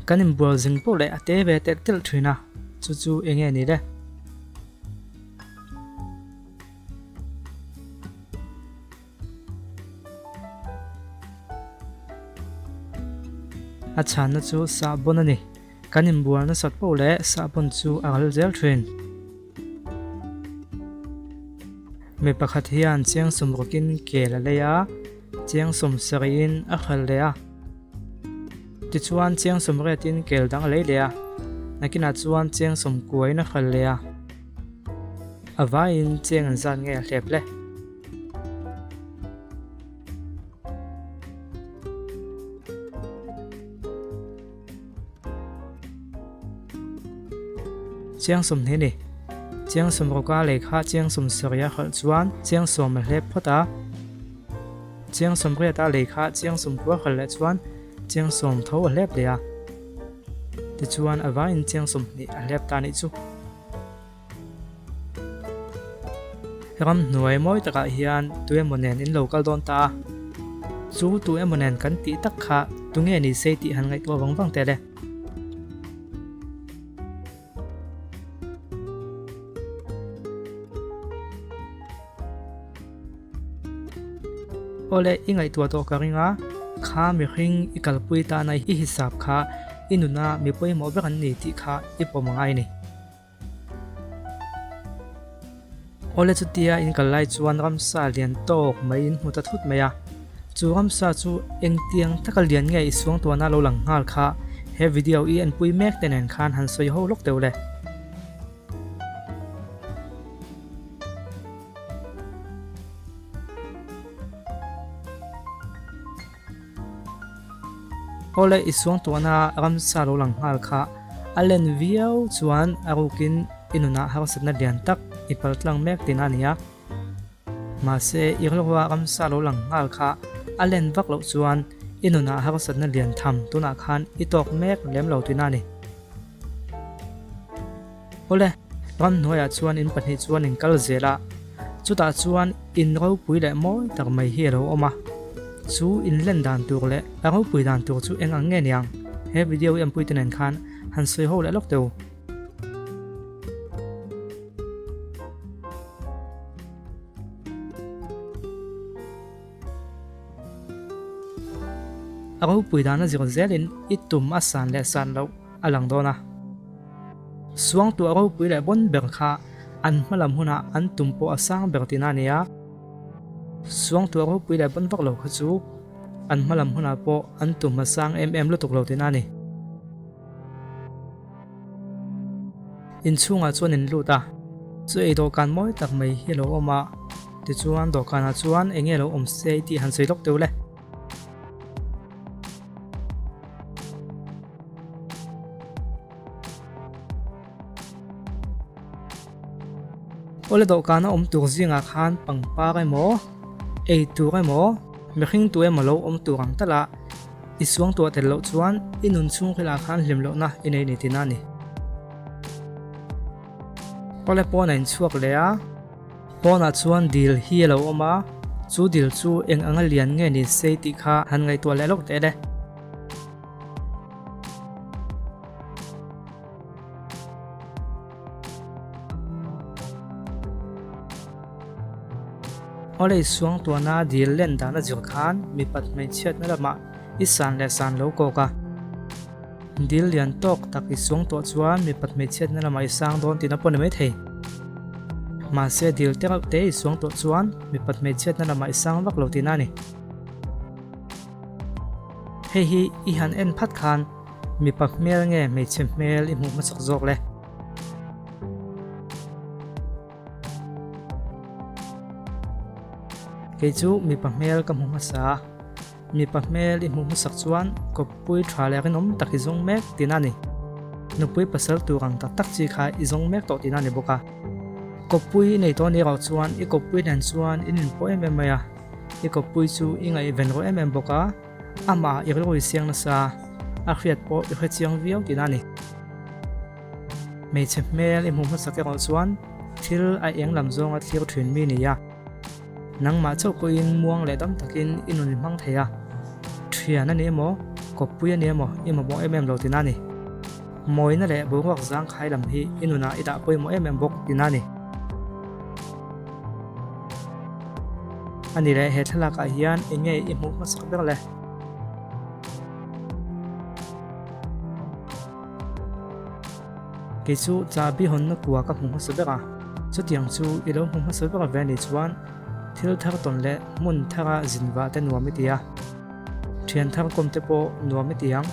kan in bol jing po le ate ve tek tel thina chu enge ni le achan na chu sa bon ani kan in bol na sat po le sa bon chu agal zel thrin mi pakhat hian chiang som rokin ke la leya chiang som sarin a khal leya ti chuan chiang som retin kel dang le leya nakina chuan chiang som kuai na khal leya avain chiang an zan nge hlep le chiang som ne ni chiang som roka le kha chiang som saria khal chuan chiang som hlep phota chiang som re ta le kha chiang som kwa khal le chuan chiang som tho hlep le ya ti chuan avain chiang som ni hlep ta ni chu ram nuai moi taka hian tu emonen in local don ta chu tu emonen kan ti tak kha tunge ni sei ti han ngai to wang te le ole ingai tua to karinga kha mi hring ikal pui ta nai hi hisap kha inuna mi poi mo be kan ni ti kha ipomangai ni ole chutia in kalai chuan ramsa lian tok mai in muta thut maya chu ramsa chu engtiang takal lian nge isuang to na lo lang ngal kha he video i an pui mek tenen khan han soi ho lok teule ole isuang to na ramsa lo lang ngal kha alen viau chuan arukin inuna harsat na lian tak ipal tlang mek tinania ma se irwa ramsa lo lang ngal kha alen vak lo chuan inuna harsat na lian tham tuna khan itok mek lem lo tinani ole ram noya chuan in pani chuan in kal zela chuta chuan in ro pui le moi tak mai hi lo oma chu in len dan tur le ro pui dan tur chu eng ang nge niang he video em pui tenen khan han soi ho le lok teu aro pui dana zir zelin itum asan le san lo alang dona suang tu aro pui le bon ber kha an malam huna an tumpo asang ber tinania suang tu aro pui le bon vak lo khachu an malam huna po an tum asang lo tuk lo tinani in chunga chuan in luta chu ei do kan moi tak mai hi lo oma ti chuan do kana chuan enge lo om sei ti han sei lok teule ole do kana tur zinga khan pangpa kai mo ei tu kai mo mehing tu emalo tur ang tala isuang tu tel lo chuan inun chung khila khan hlim lo na inei ni tinani ole pona in chuak le a pona chuan dil hi lo oma chu dil chu eng angal lian nge ni sei ti kha han ngai to le lok te le ole suang to na dil len da na jir khan mi pat mai chet na lama isan le san lo ko ka dil lian tok tak isuang to chuan mi pat mai chet na lama isang don tin apon mai thei ma se dil te isuang to chuan mi pat mai chet na lama isang vak lo tinani hei hi i han en phat khan mi pak mel nge mai chem mel i mu ma sak jok le ke chu mi pahmel ka hmu sa mi pahmel i hmu sak chuan ko pui thra le rin om tak izong mek tinani nupui pasal turang tak chi kha izong mek to tinani boka ko pui nei to ni ro chuan i ko pui nan chuan in po em maya i ko pui chu inga event ro em boka ama i ro siang na sa a khiat po i khiang viau tinani mei chemel i hmu sak ke ro chuan thil a eng lam zong a thlir thrin mi ni ya nang ma chau ko in muang le dam takin inun mang theya thian ani mo ko puya ne mo ima bo lo tinani moi na le bo wak zang khai lam hi inuna ida poi mo bok tinani ani le he thala ka hian enge imu ma sak ber le ke chu cha bi hon na kuwa ka hmu sa bera chu tiang chu ilo hmu sa bera ve ni chuan thil thar ton le mun thara zinwa te nuam tia thian thar kom te po nuam tiang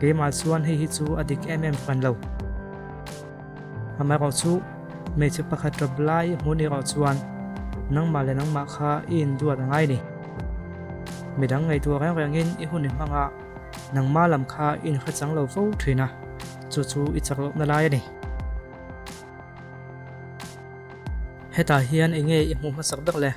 ke ma chuan hi chu adik fan lo ama ro chu me chu pakhat rablai huni ro chuan nang ma le nang ma kha in duat ngai ni midang ngai tu rang rangin I hun hanga nang ma lam kha in kha chang lo fo thina chu chu I chak lok na lai ni heta hian enge I mu ma sak dak le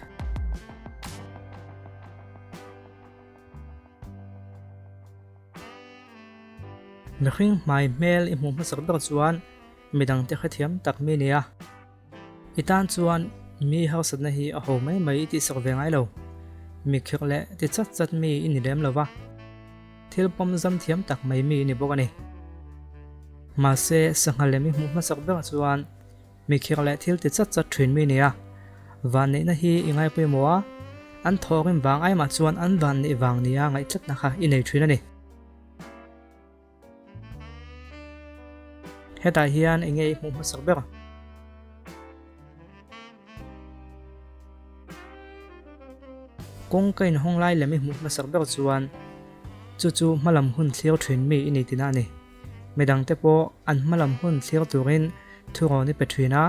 mehring mai mel I mu ma sak dak chuan midang te kha thiam tak mi nia itan chuan mi hausat na hi a ho mai ti sak ve ngai lo mi khek le ti chat mi in lem lova thil pom zam thiam tak mai mi ni bokani ma se sangal le mi mu ma sak ber chuan mi khek le thil ti chat thrin mi nia van nei na hi ingai pe mowa an thorin wang ai ma chuan an van ni wang nia ngai tlat na kha I nei thrin ani heta hian enge mu ma sak ber kong kain hong lai lemi mu ma sak ber chuan chu malam hun thlir thin mi ini tina ni medang te po an malam hun thlir turin thuro ni petrina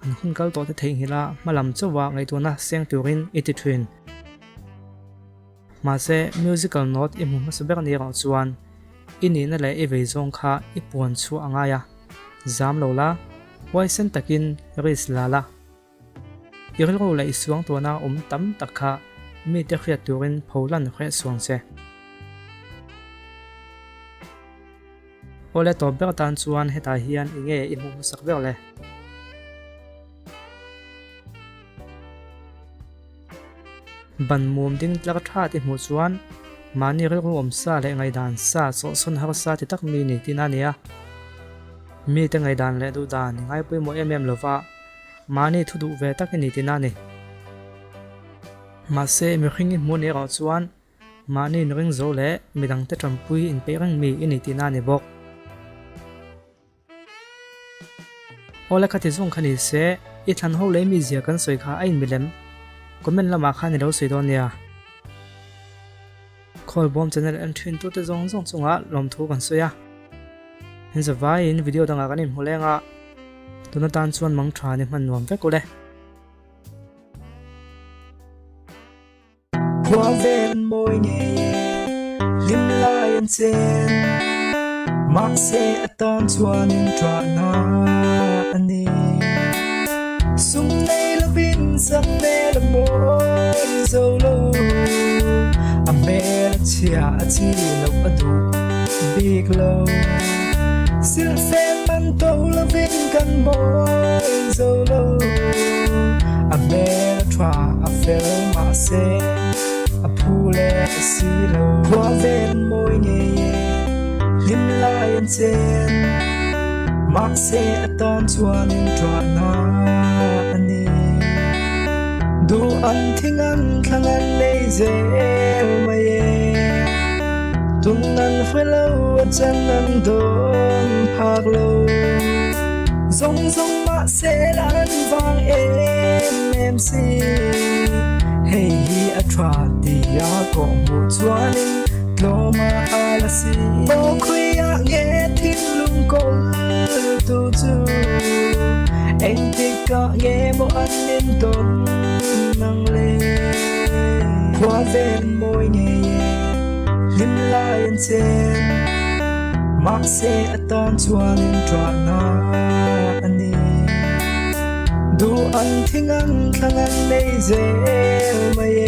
an hun kal to te thei hila malam chowa ngai tu na seng turin iti thrin ma se musical note I mu ma sak ber ni ro chuan ini na le e ve zong kha I pon chu anga ya zam lo la wai sen takin ris la la iril ro la isuang to na tam takha mi te khriat turin pholan khre suang se ole to ber tan chuan heta hian inge I mu sak ber le ban mum ding tlak tha ti mu chuan mani rel om sa le ngai dan sa so son har sa ti tak mi ni tina nia mi te ngai dan le du dan ngai pui mo lova mani thu du ve tak ni tina ni ma se mi khing mo ne ro chuan mani ring zo le midang te trampui in pe rang mi ini tina ni bok ola khati zong khani se I than ho le mi zia kan soi kha ain milem comment lama kha ni lo soi don nia khol bom channel an thin tu te zong chunga lom thu kan soya hin za vai in video danga kan in hulenga tuna tan chuan mang tha ni man nuam ve ko le qua ven môi nhẹ lim lai anh sen mặc xe tan chuan in tra na ani sung nay là bin sắc mê là môi dâu lâu a mê là chia chi lâu a du big lâu sil sen man tâu là bin căn môi dâu lâu a mê là tra a fel mà sen a pule silo qua ven môi nhẹ lim lai anh sen mặc xe tan chuan in tra na ani du an thing an thlang an nei zel mai tung nan phai lâu chân an don phak lâu zong zong ma xe lan vang em si hey a tra ti ya ko mu chuan in loma ala si o khui a nge thin lung kol tu chu anh ti ka nge mo an nin ton nang le qua ven môi nhẹ lim lai anh sen mặc xe tan chuan in tra na ani du an thing an thlang an nei zel mai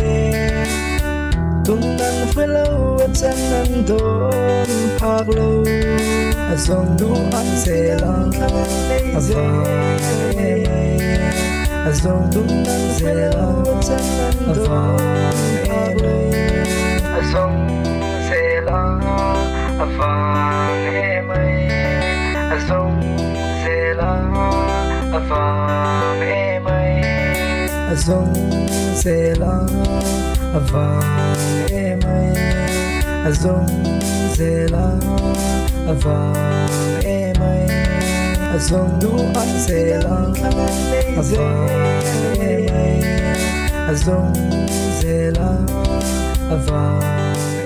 tung nan phai lâu chân an don phak lâu a zong du an se lang thlang an nei zel a zong du nan phai lâu chân an don phak lâu a zong se lang avang emai azong zela avang emai azong zela avang emai azong zela avang emai azong duan zela avang emai azong zela avang